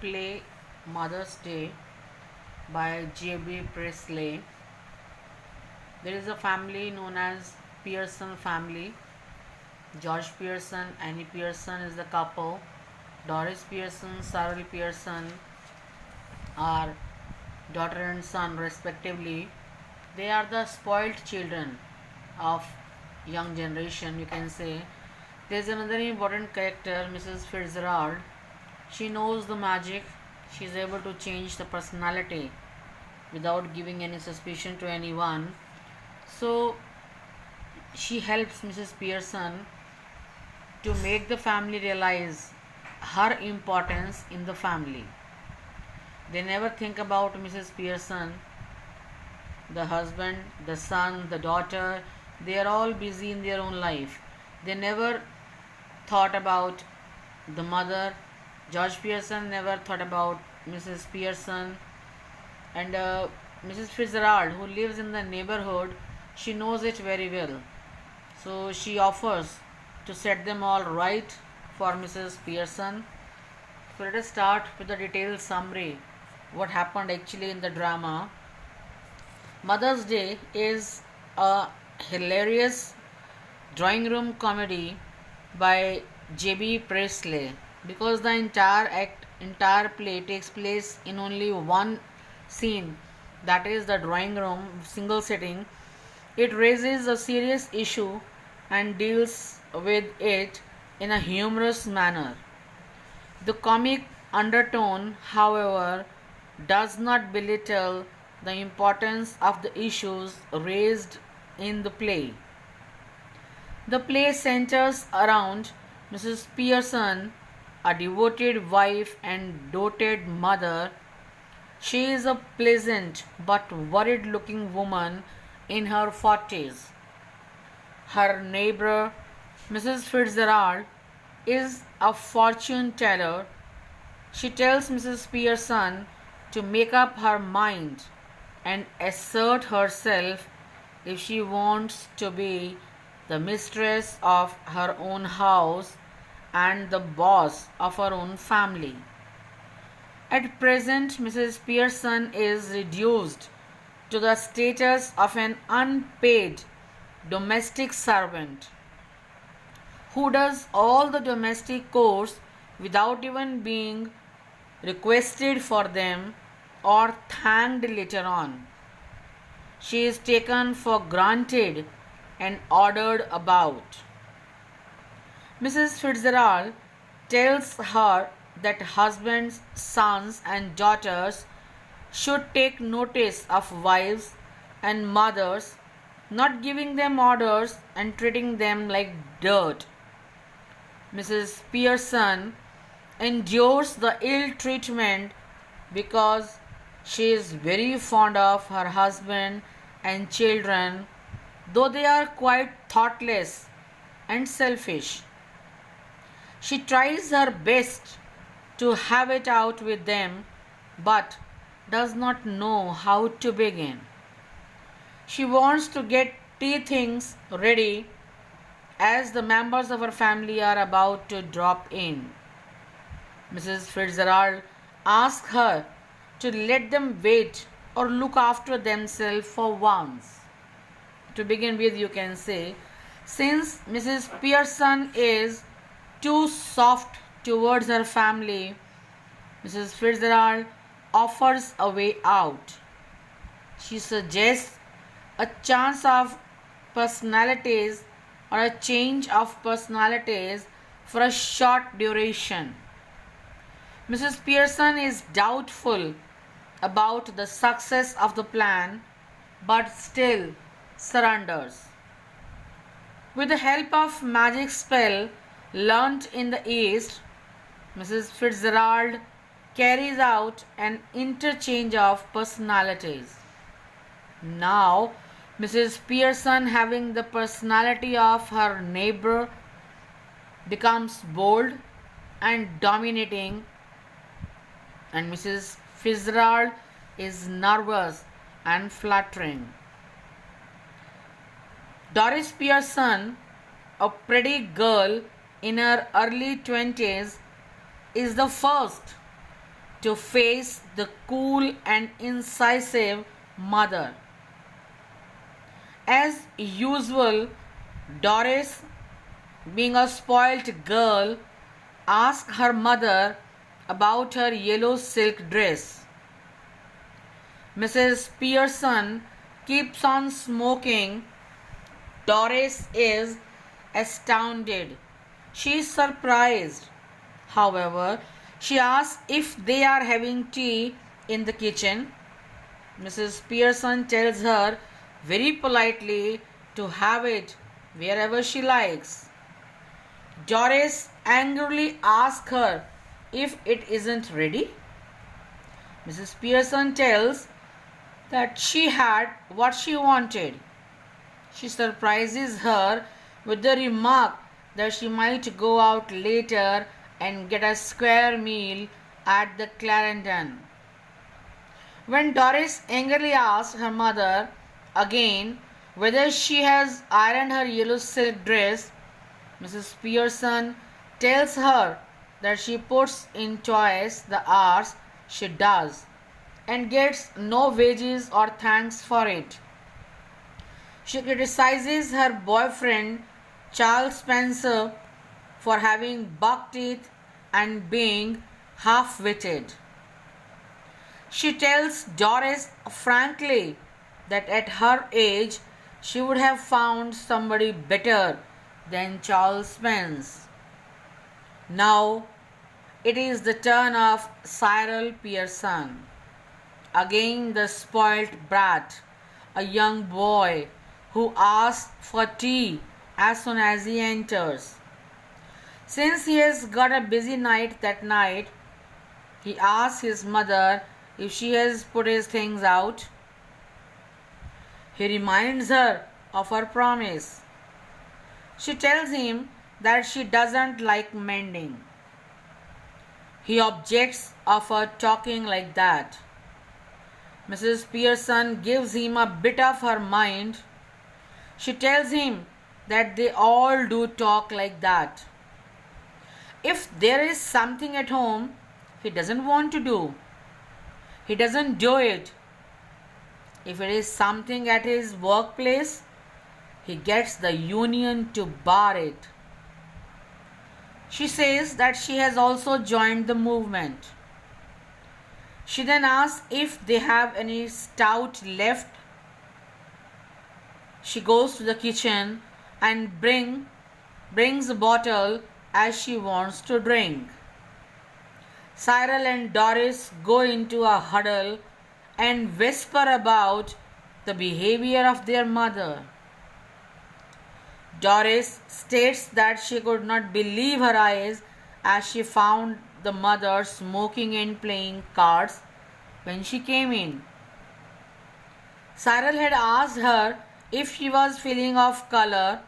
play Mother's Day by J.B. Priestley. There is a family known as Pearson family. George Pearson, Annie Pearson is the couple. Doris Pearson, Cyril Pearson are daughter and son respectively. They are the spoiled children of young generation, you can say. There is another important character, Mrs. Fitzgerald. She knows the magic. She is able to change the personality without giving any suspicion to anyone. So she helps Mrs. Pearson to make the family realize her importance in the family. They never think about Mrs. Pearson, the husband, the son, the daughter. They are all busy in their own life. They never thought about the mother. George Pearson never thought about Mrs. Pearson. And Mrs. Fitzgerald, who lives in the neighborhood, she knows it very well. So she offers to set them all right for Mrs. Pearson. So let us start with the detailed summary what happened actually in the drama. Mother's Day is a hilarious drawing room comedy by J.B. Priestley because the entire play takes place in only one scene, that is the drawing room, single setting. It raises a serious issue and deals with it in a humorous manner. The comic undertone, however, does not belittle the importance of the issues raised in the play. The play centers around Mrs. Pearson, a devoted wife and doted mother. She is a pleasant but worried looking woman in her 40s. Her neighbor, Mrs. Fitzgerald, is a fortune teller. She tells Mrs. Pearson to make up her mind and assert herself if she wants to be the mistress of her own house and the boss of her own family. At present, Mrs. Pearson is reduced to the status of an unpaid domestic servant who does all the domestic chores without even being requested for them or thanked later on. She is taken for granted and ordered about. Mrs. Fitzgerald tells her that husbands, sons, and daughters should take notice of wives and mothers, not giving them orders and treating them like dirt. Mrs. Pearson endures the ill treatment because she is very fond of her husband and children, though they are quite thoughtless and selfish. She tries her best to have it out with them but does not know how to begin. She wants to get tea things ready as the members of her family are about to drop in. Mrs. Fitzgerald asks her to let them wait or look after themselves for once. To begin with, you can say, since Mrs. Pearson is too soft towards her family, Mrs. Fitzgerald offers a way out. She suggests a chance of personalities or a change of personalities for a short duration. Mrs. Pearson is doubtful about the success of the plan but still surrenders. With the help of magic spell learnt in the East, Mrs. Fitzgerald carries out an interchange of personalities. Now, Mrs. Pearson, having the personality of her neighbor, becomes bold and dominating, and Mrs. Fitzgerald is nervous and fluttering. Doris Pearson, a pretty girl in her early 20s, is the first to face the cool and incisive mother. As usual, Doris, being a spoilt girl, asked her mother about her yellow silk dress. Mrs. Pearson keeps on smoking. Doris is astounded. She is surprised. However, she asks if they are having tea in the kitchen. Mrs. Pearson tells her very politely to have it wherever she likes. Doris angrily asks her if it isn't ready. Mrs. Pearson tells that she had what she wanted. She surprises her with the remark that she might go out later and get a square meal at the Clarendon. When Doris angrily asks her mother again whether she has ironed her yellow silk dress, Mrs. Pearson tells her that she puts in twice the hours she does and gets no wages or thanks for it. She criticizes her boyfriend Charles Spencer for having buck teeth and being half-witted. She tells Doris frankly that at her age she would have found somebody better than Charles Spence. Now it is the turn of Cyril Pearson. Again the spoilt brat, a young boy who asks for tea as soon as he enters. Since he has got a busy night that night, he asks his mother if she has put his things out. He reminds her of her promise. She tells him that she doesn't like mending. He objects of her talking like that. Mrs. Pearson gives him a bit of her mind. She tells him that they all do talk like that. If there is something at home he doesn't want to do, he doesn't do it. If it is something at his workplace, he gets the union to bar it. She says that she has also joined the movement. She then asks if they have any stout left. She goes to the kitchen and brings a bottle as she wants to drink. Cyril and Doris go into a huddle and whisper about the behavior of their mother. Doris states that she could not believe her eyes as she found the mother smoking and playing cards when she came in. Cyril had asked her if she was feeling off color,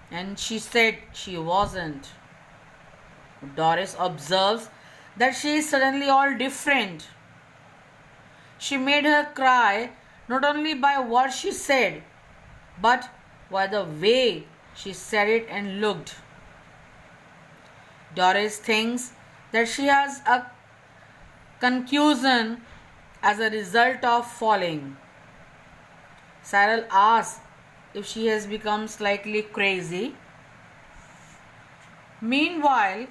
and she said she wasn't. Doris observes that she is suddenly all different. She made her cry not only by what she said, but by the way she said it and looked. Doris thinks that she has a concussion as a result of falling. Cyril asks if she has become slightly crazy. Meanwhile,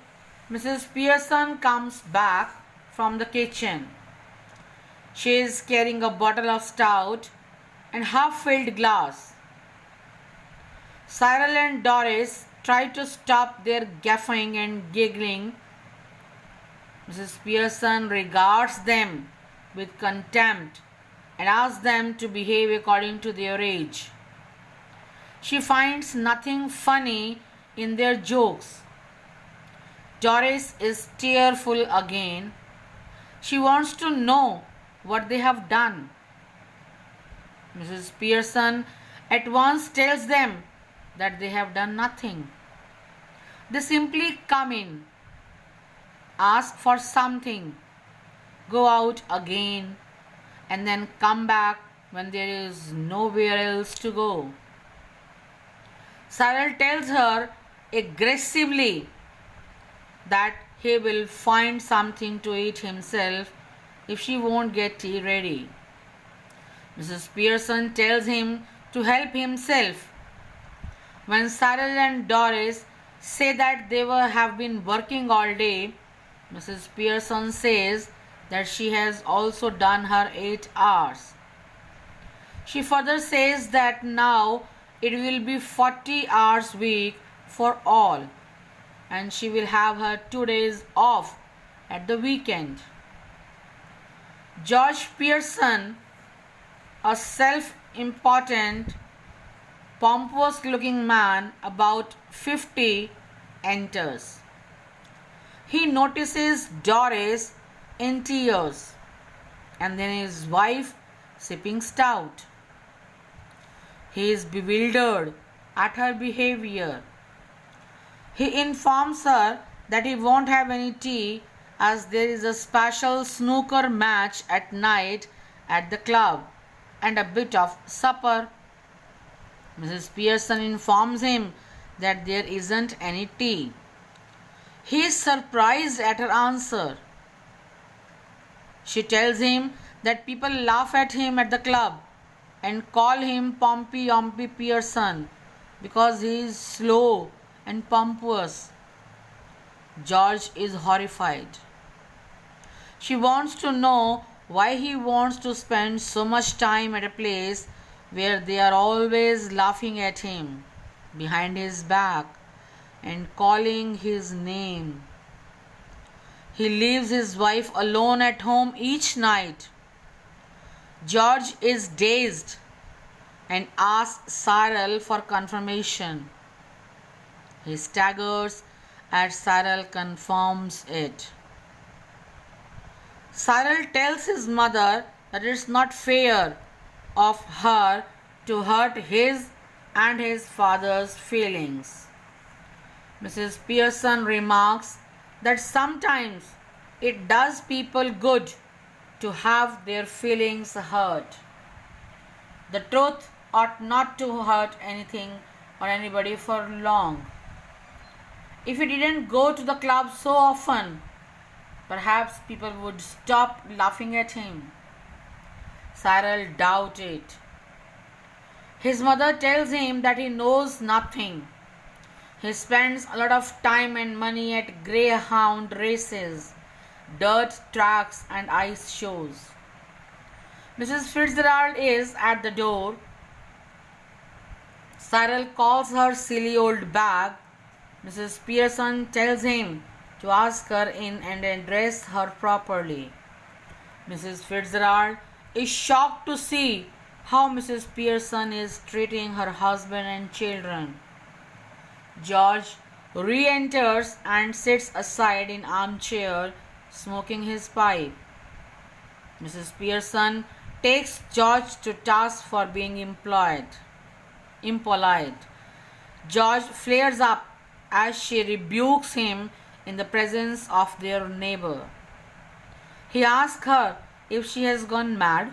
Mrs. Pearson comes back from the kitchen. She is carrying a bottle of stout and half-filled glass. Cyril and Doris try to stop their gaffing and giggling. Mrs. Pearson regards them with contempt and asks them to behave according to their age. She finds nothing funny in their jokes. Doris is tearful again. She wants to know what they have done. Mrs. Pearson at once tells them that they have done nothing. They simply come in, ask for something, go out again, and then come back when there is nowhere else to go. Cyril tells her aggressively that he will find something to eat himself if she won't get tea ready. Mrs. Pearson tells him to help himself. When Cyril and Doris say that they have been working all day, Mrs. Pearson says that she has also done her 8 hours. She further says that now it will be 40 hours week for all, and she will have her 2 days off at the weekend. George Pearson, a self-important, pompous-looking man about 50, enters. He notices Doris in tears and then his wife sipping stout. He is bewildered at her behavior. He informs her that he won't have any tea as there is a special snooker match at night at the club and a bit of supper. Mrs. Pearson informs him that there isn't any tea. He is surprised at her answer. She tells him that people laugh at him at the club and call him Pompey Ompy Pearson because he is slow and pompous. George is horrified. She wants to know why he wants to spend so much time at a place where they are always laughing at him behind his back and calling his name. He leaves his wife alone at home each night. George is dazed and asks Cyril for confirmation. He staggers as Cyril confirms it. Cyril tells his mother that it's not fair of her to hurt his and his father's feelings. Mrs. Pearson remarks that sometimes it does people good to have their feelings hurt. The truth ought not to hurt anything or anybody for long. If he didn't go to the club so often, perhaps people would stop laughing at him. Cyril doubts it. His mother tells him that he knows nothing. He spends a lot of time and money at greyhound races, dirt tracks and ice shows. Mrs. Fitzgerald is at the door. Cyril calls her silly old bag. Mrs. Pearson tells him to ask her in and address her properly. Mrs. Fitzgerald is shocked to see how Mrs. Pearson is treating her husband and children. George re-enters and sits aside in armchair, smoking his pipe. Mrs. Pearson takes George to task for being impolite. George flares up as she rebukes him in the presence of their neighbor. He asks her if she has gone mad.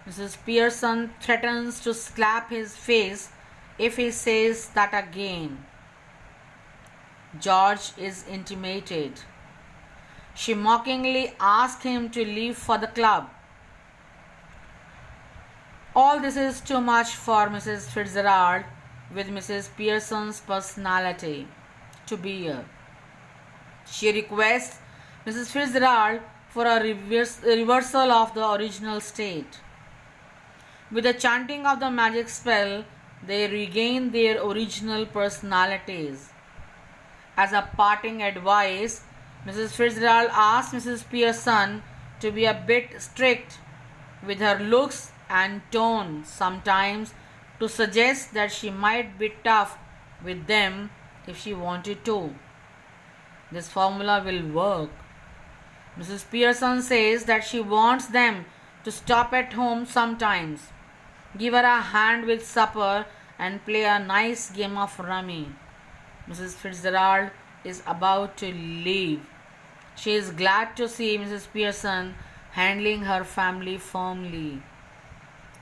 Mrs. Pearson threatens to slap his face if he says that again. George is intimidated. She mockingly asks him to leave for the club. All this is too much for Mrs. Fitzgerald, with Mrs. Pearson's personality, to bear. She requests Mrs. Fitzgerald for a reversal of the original state. With the chanting of the magic spell, they regain their original personalities. As a parting advice, Mrs. Fitzgerald asks Mrs. Pearson to be a bit strict with her looks and tone sometimes, to suggest that she might be tough with them if she wanted to. This formula will work. Mrs. Pearson says that she wants them to stop at home sometimes, give her a hand with supper, and play a nice game of rummy. Mrs. Fitzgerald is about to leave. She is glad to see Mrs. Pearson handling her family firmly.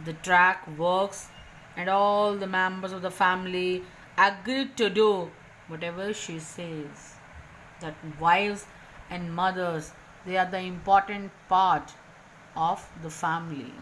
The track works and all the members of the family agree to do whatever she says. that wives and mothers, they are the important part of the family.